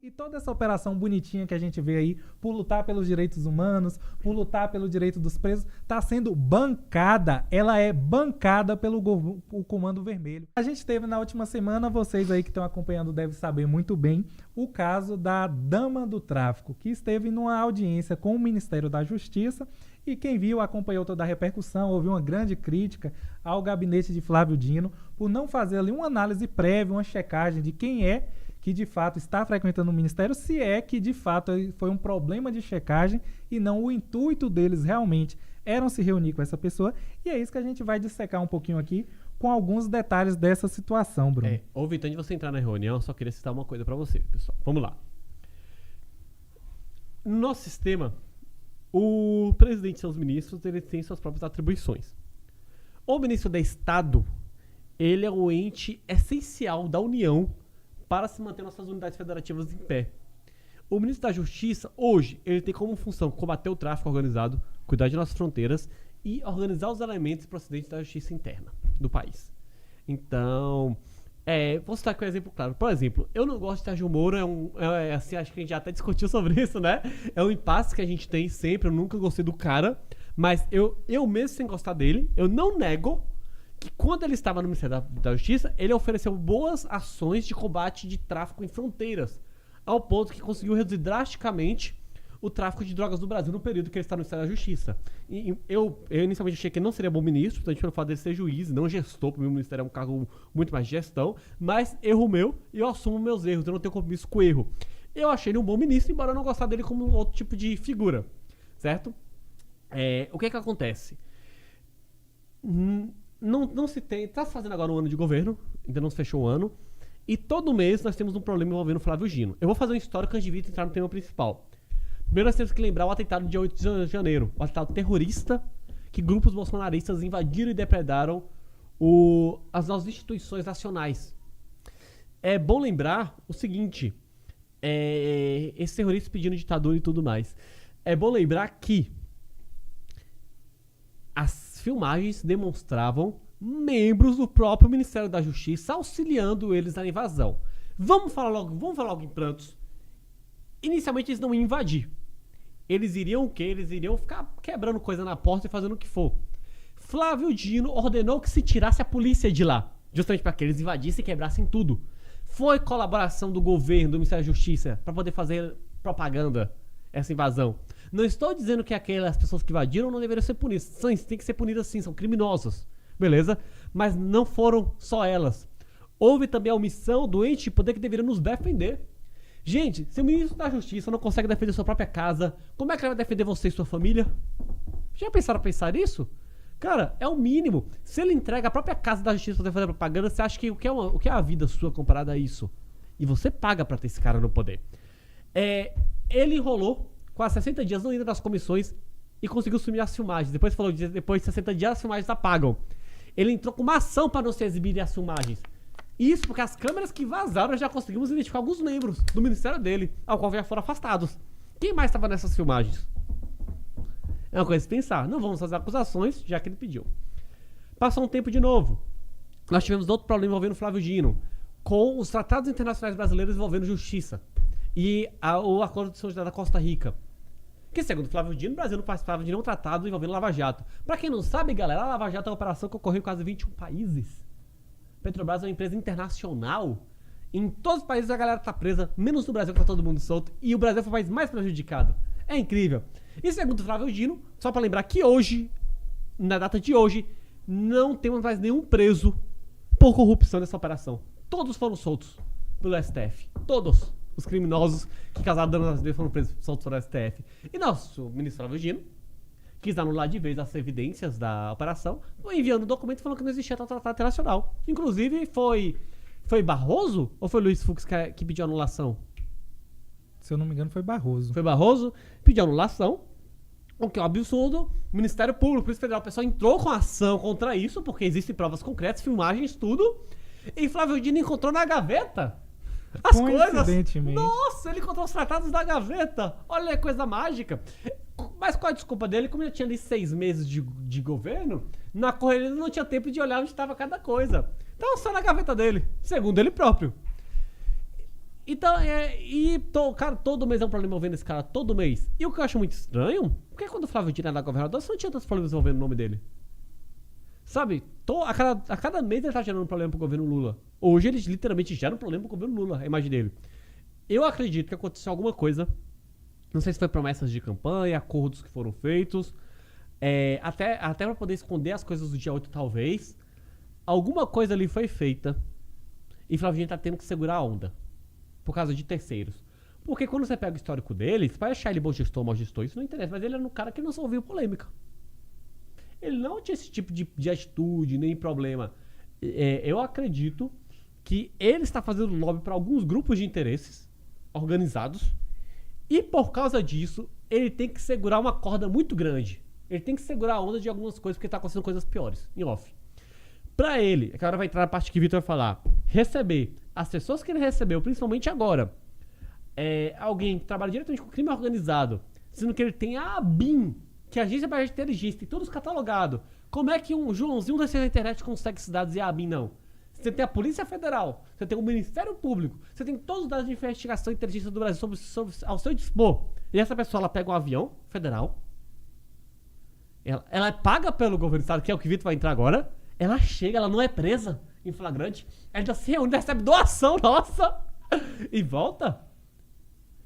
E toda essa operação bonitinha que a gente vê aí, por lutar pelos direitos humanos, por lutar pelo direito dos presos, está sendo bancada. Ela é bancada pelo o Comando Vermelho. A gente teve na última semana, vocês aí que estão acompanhando devem saber muito bem, o caso da Dama do Tráfico, que esteve numa audiência com o Ministério da Justiça. E quem viu, acompanhou toda a repercussão, houve uma grande crítica ao gabinete de Flávio Dino por não fazer ali uma análise prévia, uma checagem de quem é que de fato está frequentando o Ministério, se é que de fato foi um problema de checagem e não o intuito deles realmente eram se reunir com essa pessoa. E é isso que a gente vai dissecar um pouquinho aqui com alguns detalhes dessa situação, Bruno. Ô, Vitor, antes de você entrar na reunião, eu só queria citar uma coisa pra você, pessoal. Vamos lá. No nosso sistema, o presidente e seus ministros, eles têm suas próprias atribuições. O ministro de Estado, ele é o ente essencial da União para se manter nossas unidades federativas em pé. O ministro da Justiça, hoje, ele tem como função combater o tráfico organizado, cuidar de nossas fronteiras e organizar os elementos procedentes da justiça interna do país. Então, vou citar aqui um exemplo claro. Por exemplo, eu não gosto de Sérgio Moro, assim, acho que a gente já até discutiu sobre isso, né? É um impasse que a gente tem sempre, eu nunca gostei do cara, mas eu mesmo sem gostar dele, eu não nego que quando ele estava no Ministério da Justiça, ele ofereceu boas ações de combate de tráfico em fronteiras, ao ponto que conseguiu reduzir drasticamente o tráfico de drogas no Brasil no período que ele está no Ministério da Justiça. E eu inicialmente achei que ele não seria bom ministro, portanto, pelo fato dele ser juiz e não gestor, para o meu ministério é um cargo muito mais de gestão, mas erro meu, e eu assumo meus erros, eu não tenho compromisso com o erro. Eu achei ele um bom ministro, embora eu não gostar dele como outro tipo de figura, certo? O que acontece? Não se tem. Está se fazendo agora um ano de governo, ainda não se fechou o ano. E todo mês nós temos um problema envolvendo o Flávio Dino. Eu vou fazer um histórico antes de vir entrar no tema principal. Primeiro nós temos que lembrar o atentado do dia 8 de janeiro. O atentado terrorista que grupos bolsonaristas invadiram e depredaram as nossas instituições nacionais. É bom lembrar o seguinte: esses terroristas pedindo ditadura e tudo mais. É bom lembrar que as filmagens demonstravam membros do próprio Ministério da Justiça auxiliando eles na invasão. Vamos falar logo em prantos. Inicialmente eles não iam invadir. Eles iriam o quê? Eles iriam ficar quebrando coisa na porta e fazendo o que for. Flávio Dino ordenou que se tirasse a polícia de lá, justamente para que eles invadissem e quebrassem tudo. Foi colaboração do governo, do Ministério da Justiça, para poder fazer propaganda essa invasão. Não estou dizendo que aquelas pessoas que invadiram não deveriam ser punidas. Tem que ser punidas sim, são criminosas. Beleza? Mas não foram só elas. Houve também a omissão do ente de poder que deveria nos defender. Gente, se o ministro da Justiça não consegue defender sua própria casa, como é que ele vai defender você e sua família? Já pensaram a pensar nisso? Cara, é o mínimo. Se ele entrega a própria casa da Justiça pra fazer propaganda, você acha que o que é a vida sua comparada a isso? E você paga pra ter esse cara no poder. Ele enrolou quase 60 dias não indo nas comissões e conseguiu sumir as filmagens. Depois falou que depois de 60 dias as filmagens apagam. Ele entrou com uma ação para não se exibirem as filmagens. Isso porque as câmeras que vazaram já conseguimos identificar alguns membros do ministério dele, ao qual já foram afastados. Quem mais estava nessas filmagens? É uma coisa de pensar. Não vamos fazer acusações, já que ele pediu. Passou um tempo de novo. Nós tivemos outro problema envolvendo o Flávio Dino, com os tratados internacionais brasileiros envolvendo justiça. E o Acordo de São José da Costa Rica. Que segundo Flávio Dino, o Brasil não participava de nenhum tratado envolvendo Lava Jato. Pra quem não sabe, galera, a Lava Jato é uma operação que ocorreu em quase 21 países. Petrobras é uma empresa internacional. Em todos os países a galera tá presa, menos no Brasil que tá todo mundo solto. E o Brasil foi o país mais prejudicado. É incrível. E segundo Flávio Dino, só pra lembrar que hoje, na data de hoje, não temos mais nenhum preso por corrupção nessa operação. Todos foram soltos pelo STF. Todos os criminosos que causaram dano às vidas foram presos, soltos pelo STF. E nosso ministro Flávio Dino quis anular de vez as evidências da operação, enviando um documento falando que não existia tratado internacional. Inclusive, foi Barroso ou foi Luiz Fux que pediu anulação? Se eu não me engano, foi Barroso. Foi Barroso, pediu anulação, o que é um absurdo. O Ministério Público, Polícia Federal, o pessoal entrou com ação contra isso, porque existem provas concretas, filmagens, tudo. E Flávio Dino encontrou na gaveta as coisas. Nossa, ele encontrou os tratados da gaveta. Olha a coisa mágica. Mas qual a desculpa dele? Como ele tinha ali 6 meses de governo, na correria ele não tinha tempo de olhar onde estava cada coisa. Então só na gaveta dele, segundo ele próprio. Então, cara, todo mês é um problema envolvendo esse cara, todo mês. E o que eu acho muito estranho, porque quando o Flávio Dino era governador, você não tinha tantos problemas envolvendo o nome dele. Sabe, a cada mês ele tá gerando um problema pro governo Lula. Hoje eles literalmente geram um problema pro governo Lula, a imagem dele. Eu acredito que aconteceu alguma coisa, não sei se foi promessas de campanha, acordos que foram feitos, até pra poder esconder as coisas do dia 8 talvez. Alguma coisa ali foi feita e Flávio Dino tá tendo que segurar a onda. Por causa de terceiros. Porque quando você pega o histórico dele, você vai achar ele bom gestor ou mau gestor, isso não interessa. Mas ele era um cara que não resolveu polêmica. Ele não tinha esse tipo de atitude, nem problema. Eu acredito que ele está fazendo lobby para alguns grupos de interesses organizados. E por causa disso, ele tem que segurar uma corda muito grande. Ele tem que segurar a onda de algumas coisas, porque está acontecendo coisas piores, em off. Pra ele, agora vai entrar na parte que o Vitor vai falar, receber as pessoas que ele recebeu, principalmente agora, alguém que trabalha diretamente com crime organizado, sendo que ele tem a ABIN, que é a Agência Brasileira de Inteligência, tem todos catalogados. Como é que um Joãozinho da internet consegue esses dados e a ABIN não? Você tem a Polícia Federal, você tem o Ministério Público, você tem todos os dados de investigação e inteligência do Brasil ao seu dispor. E essa pessoa, ela pega um avião federal, ela é paga pelo governo do estado, que é o que o Vitor vai entrar agora. Ela chega, ela não é presa em flagrante. Ela já se reúne, recebe doação nossa e volta.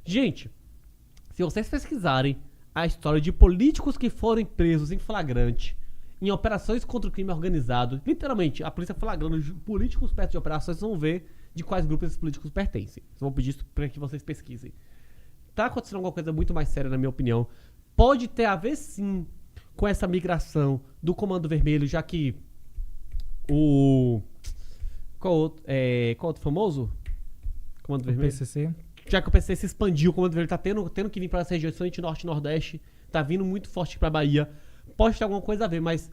Gente, se vocês pesquisarem a história de políticos que foram presos em flagrante em operações contra o crime organizado, literalmente, a polícia flagrando políticos perto de operações, vocês vão ver de quais grupos esses políticos pertencem. Vocês vão pedir isso para que vocês pesquisem. Tá acontecendo alguma coisa muito mais séria, na minha opinião. Pode ter a ver, sim, com essa migração do Comando Vermelho, já que qual outro famoso? Comando Vermelho? PCC. Já que o PCC se expandiu, o Comando Vermelho tá tendo que vir para essa região, principalmente Norte e Nordeste, tá vindo muito forte pra Bahia. Pode ter alguma coisa a ver, mas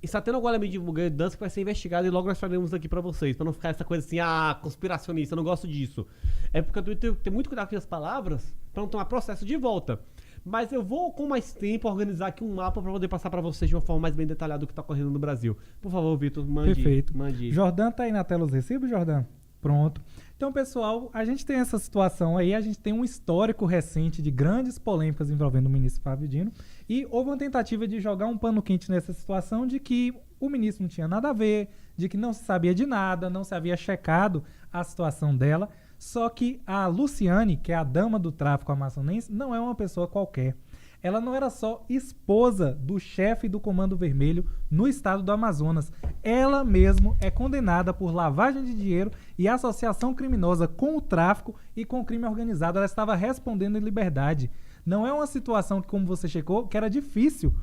está tendo algum elemento de mudança que vai ser investigado e logo nós faremos aqui pra vocês, pra não ficar essa coisa assim, conspiracionista, eu não gosto disso. É porque eu tenho que ter muito cuidado com as palavras pra não tomar processo de volta. Mas eu vou, com mais tempo, organizar aqui um mapa pra poder passar pra vocês de uma forma mais bem detalhada do que tá ocorrendo no Brasil. Por favor, Vitor, mande. Perfeito. Mande. Jordan tá aí na tela os recibos, Jordan? Pronto. Então, pessoal, a gente tem essa situação aí, a gente tem um histórico recente de grandes polêmicas envolvendo o ministro Flávio Dino e houve uma tentativa de jogar um pano quente nessa situação de que o ministro não tinha nada a ver, de que não se sabia de nada, não se havia checado a situação dela. Só que a Luciane, que é a dama do tráfico amazonense, não é uma pessoa qualquer. Ela não era só esposa do chefe do Comando Vermelho no estado do Amazonas. Ela mesmo é condenada por lavagem de dinheiro e associação criminosa com o tráfico e com o crime organizado. Ela estava respondendo em liberdade. Não é uma situação que, como você checou, que era difícil,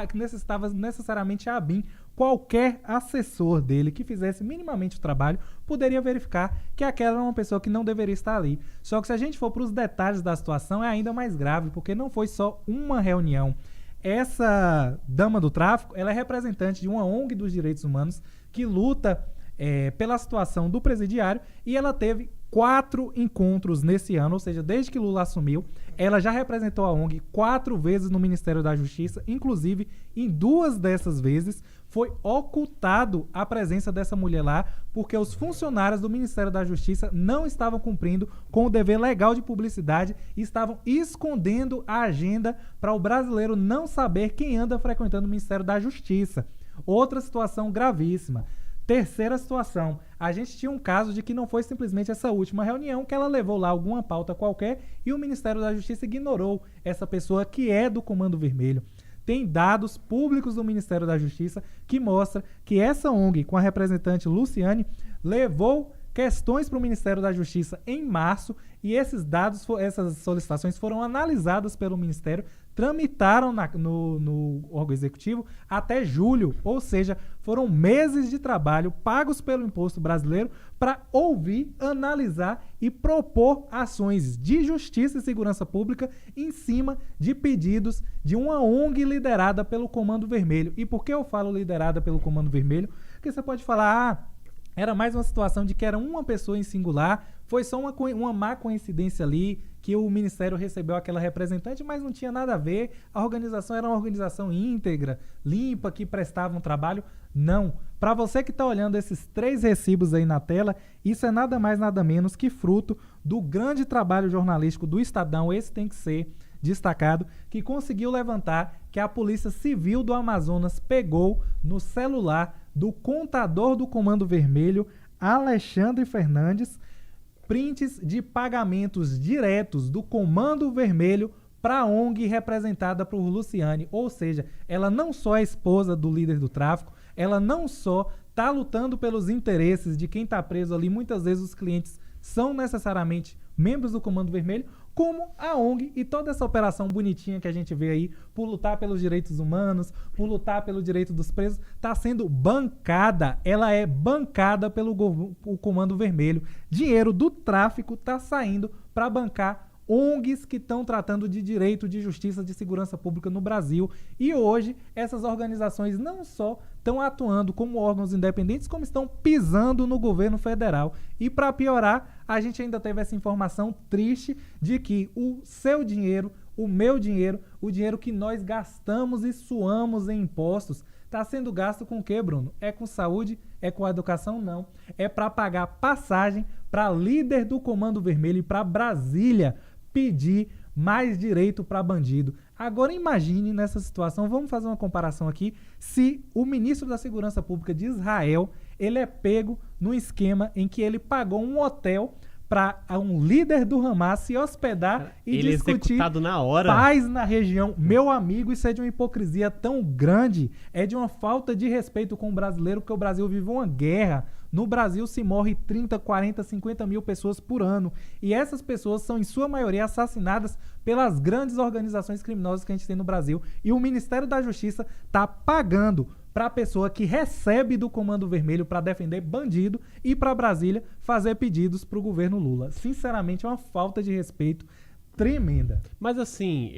que necessitava necessariamente a ABIN. Qualquer assessor dele que fizesse minimamente o trabalho poderia verificar que aquela era uma pessoa que não deveria estar ali. Só que se a gente for para os detalhes da situação, é ainda mais grave, porque não foi só uma reunião. Essa dama do tráfico, ela é representante de uma ONG dos direitos humanos que luta pela situação do presidiário e ela teve 4 encontros nesse ano, ou seja, desde que Lula assumiu, ela já representou a ONG 4 vezes no Ministério da Justiça, inclusive em 2 dessas vezes foi ocultado a presença dessa mulher lá, porque os funcionários do Ministério da Justiça não estavam cumprindo com o dever legal de publicidade e estavam escondendo a agenda para o brasileiro não saber quem anda frequentando o Ministério da Justiça. Outra situação gravíssima. Terceira situação, a gente tinha um caso de que não foi simplesmente essa última reunião que ela levou lá alguma pauta qualquer e o Ministério da Justiça ignorou essa pessoa que é do Comando Vermelho. Tem dados públicos do Ministério da Justiça que mostram que essa ONG, com a representante Luciane, levou questões para o Ministério da Justiça em março e esses dados, essas solicitações foram analisadas pelo Ministério, tramitaram no órgão executivo até julho, ou seja, foram meses de trabalho pagos pelo imposto brasileiro para ouvir, analisar e propor ações de justiça e segurança pública em cima de pedidos de uma ONG liderada pelo Comando Vermelho. E por que eu falo liderada pelo Comando Vermelho? Porque você pode falar, Era mais uma situação de que era uma pessoa em singular, foi só uma má coincidência ali que o Ministério recebeu aquela representante, mas não tinha nada a ver. A organização era uma organização íntegra, limpa, que prestava um trabalho. Não. Para você que está olhando esses 3 recibos aí na tela, isso é nada mais, nada menos que fruto do grande trabalho jornalístico do Estadão, esse tem que ser destacado, que conseguiu levantar que a Polícia Civil do Amazonas pegou no celular do contador do Comando Vermelho, Alexandre Fernandes, prints de pagamentos diretos do Comando Vermelho para a ONG representada por Luciane. Ou seja, ela não só é esposa do líder do tráfico, ela não só está lutando pelos interesses de quem está preso ali, muitas vezes os clientes são necessariamente membros do Comando Vermelho, como a ONG e toda essa operação bonitinha que a gente vê aí por lutar pelos direitos humanos, por lutar pelo direito dos presos, está sendo bancada. Ela é bancada pelo Comando Vermelho. Dinheiro do tráfico está saindo para bancar ONGs que estão tratando de direito, de justiça, de segurança pública no Brasil. E hoje, essas organizações não só estão atuando como órgãos independentes, como estão pisando no governo federal. E para piorar, a gente ainda teve essa informação triste de que o seu dinheiro, o meu dinheiro, o dinheiro que nós gastamos e suamos em impostos, está sendo gasto com o quê, Bruno? É com saúde? É com a educação? Não. É para pagar passagem para líder do Comando Vermelho e para Brasília pedir mais direito para bandido. Agora imagine nessa situação, vamos fazer uma comparação aqui, se o ministro da Segurança Pública de Israel, ele é pego num esquema em que ele pagou um hotel para um líder do Hamas se hospedar e ele discutir na hora. Paz na região. Meu amigo, isso é de uma hipocrisia tão grande, é de uma falta de respeito com o brasileiro, porque o Brasil vive uma guerra. No Brasil se morre 30, 40, 50 mil pessoas por ano. E essas pessoas são, em sua maioria, assassinadas pelas grandes organizações criminosas que a gente tem no Brasil. E o Ministério da Justiça está pagando para a pessoa que recebe do Comando Vermelho para defender bandido e para Brasília fazer pedidos para o governo Lula. Sinceramente, é uma falta de respeito tremenda. Mas assim,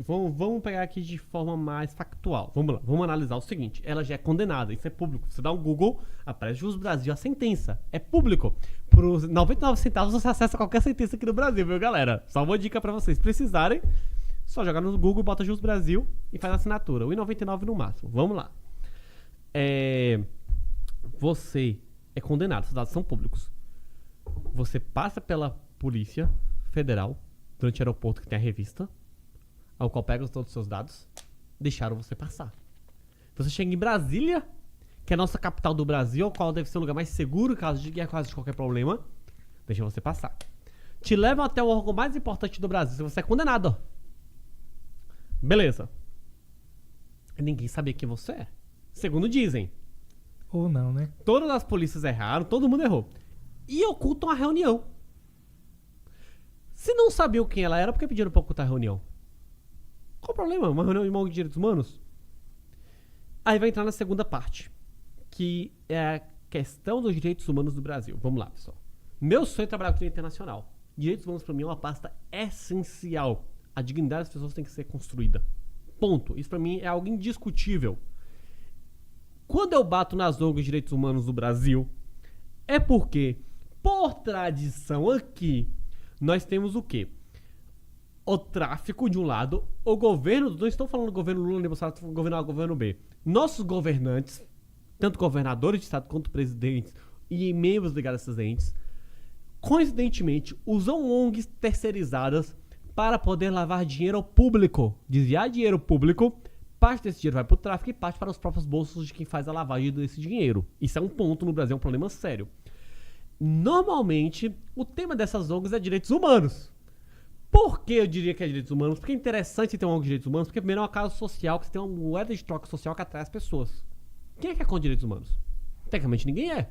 vamos pegar aqui de forma mais factual. Vamos lá, vamos analisar o seguinte. Ela já é condenada, isso é público. Você dá um Google, aparece Jus Brasil, a sentença. É público. Por 99 centavos você acessa qualquer sentença aqui no Brasil, viu, galera? Só uma dica pra vocês precisarem. Só jogar no Google, bota Jus Brasil e faz a assinatura. R$1,99 no máximo. Vamos lá. Você é condenado, esses dados são públicos. Você passa pela Polícia Federal durante o aeroporto que tem a revista, ao qual pega todos os seus dados, deixaram você passar. Você chega em Brasília, que é a nossa capital do Brasil, ao qual deve ser o lugar mais seguro caso de qualquer problema, deixa você passar. Te levam até o órgão mais importante do Brasil, você é condenado. Beleza. Ninguém sabia quem você é. Segundo dizem. Ou não, né? Todas as polícias erraram, todo mundo errou. E ocultam a reunião. Se não sabiam quem ela era, por que pediram pra ocultar a reunião? Qual o problema? Uma reunião de direitos humanos? Aí vai entrar na segunda parte, que é a questão dos direitos humanos do Brasil. Vamos lá, pessoal. Meu sonho é trabalhar com direito internacional. Direitos humanos pra mim é uma pasta essencial. A dignidade das pessoas tem que ser construída. Ponto. Isso pra mim é algo indiscutível. Quando eu bato nas ONGs de direitos humanos do Brasil, é porque, por tradição aqui, nós temos o quê? O tráfico de um lado, o governo, não estou falando do governo Lula nem Bolsonaro, estou falando do governo B. Nossos governantes, tanto governadores de estado quanto presidentes e membros ligados a esses entes, coincidentemente, usam ONGs terceirizadas para poder lavar dinheiro público, desviar dinheiro público. Parte desse dinheiro vai para o tráfico e parte para os próprios bolsos de quem faz a lavagem desse dinheiro. Isso é um ponto no Brasil, é um problema sério. Normalmente, o tema dessas ONGs é direitos humanos. Por que eu diria que é direitos humanos? Porque é interessante ter uma ONG de direitos humanos, porque primeiro é uma causa social, que você tem uma moeda de troca social que atrai as pessoas. Quem é que é contra direitos humanos? Tecnicamente ninguém é.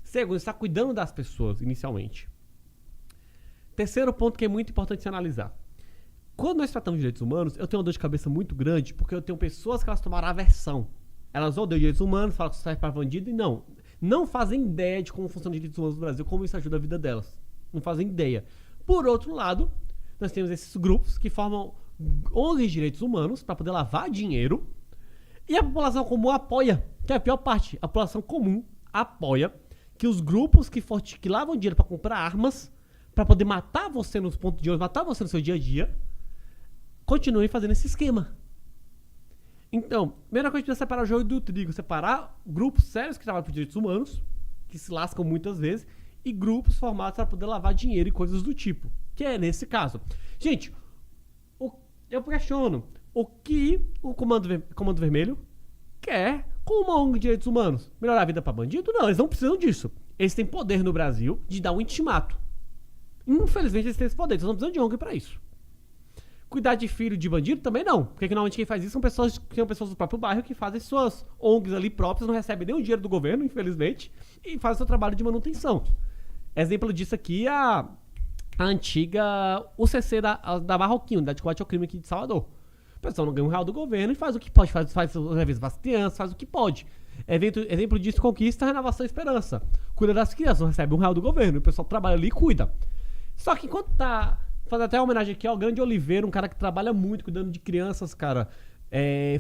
Segundo, está cuidando das pessoas, inicialmente. Terceiro ponto que é muito importante se analisar. Quando nós tratamos de direitos humanos, eu tenho uma dor de cabeça muito grande, porque eu tenho pessoas que elas tomaram aversão. Elas odeiam direitos humanos, falam que isso serve para bandido, e não fazem ideia de como funciona os direitos humanos no Brasil, como isso ajuda a vida delas. Não fazem ideia. Por outro lado, nós temos esses grupos que formam ONGs de direitos humanos para poder lavar dinheiro, e a população comum apoia, que é a pior parte. A população comum apoia que os grupos que lavam dinheiro para comprar armas, para poder matar você nos pontos de ônibus, matar você no seu dia a dia, continuem fazendo esse esquema. Então, primeira coisa, a gente precisa separar o joio do trigo, separar grupos sérios que trabalham por direitos humanos, que se lascam muitas vezes, e grupos formados para poder lavar dinheiro e coisas do tipo, que é nesse caso. Gente, eu questiono o que o Comando Vermelho quer com uma ONG de direitos humanos. Melhorar a vida para bandido? Não, eles não precisam disso. Eles têm poder no Brasil de dar um intimato. Infelizmente eles têm esse poder, eles não precisam de ONG para isso. Cuidar de filho de bandido também não, porque normalmente quem faz isso são pessoas do próprio bairro que fazem suas ONGs ali próprias, não recebem nenhum dinheiro do governo, infelizmente, e fazem seu trabalho de manutenção. Exemplo disso aqui é a antiga UCC da Marroquinho, da de combate ao crime aqui de Salvador. O pessoal não ganha um real do governo e faz o que pode, faz os eventos para as crianças, faz o que pode. Exemplo disso, Conquista, Renovação e Esperança. Cuida das crianças, não recebe um real do governo, o pessoal trabalha ali e cuida. Só que enquanto tá... Fazer até uma homenagem aqui ao Grande Oliveira, um cara que trabalha muito, cuidando de crianças, cara.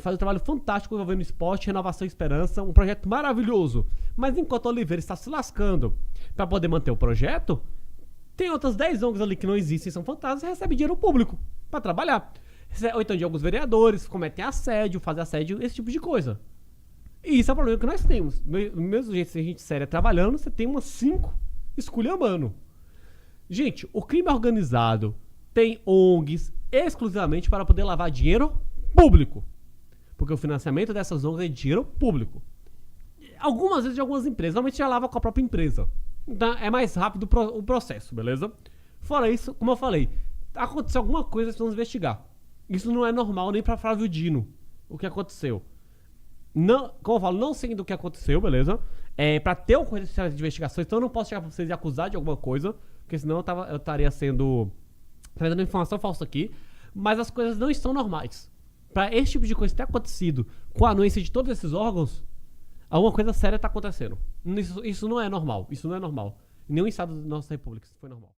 Faz um trabalho fantástico envolvendo esporte, Renovação e Esperança, um projeto maravilhoso. Mas enquanto o Oliveira está se lascando para poder manter o projeto, tem outras 10 ONGs ali que não existem, são fantasmas e recebem dinheiro público para trabalhar. Ou então de alguns vereadores, cometem assédio, fazem assédio, esse tipo de coisa. E isso é o problema que nós temos. Do mesmo jeito que a gente séria trabalhando, você tem umas 5 esculhambando. Gente, o crime organizado tem ONGs exclusivamente para poder lavar dinheiro público. Porque o financiamento dessas ONGs é dinheiro público. Algumas vezes de algumas empresas, normalmente já lava com a própria empresa. Então é mais rápido o processo, beleza? Fora isso, como eu falei, aconteceu alguma coisa, eles vão investigar. Isso não é normal nem para Flávio Dino, o que aconteceu. Não, como eu falo, não sei do que aconteceu, beleza? Pra ter uma coisa de investigação, então eu não posso chegar pra vocês e acusar de alguma coisa, porque senão eu estaria dando informação falsa aqui. Mas as coisas não estão normais. Pra esse tipo de coisa ter acontecido com a anuência de todos esses órgãos, alguma coisa séria tá acontecendo. Isso não é normal. Isso não é normal. Em nenhum estado da nossa república isso foi normal.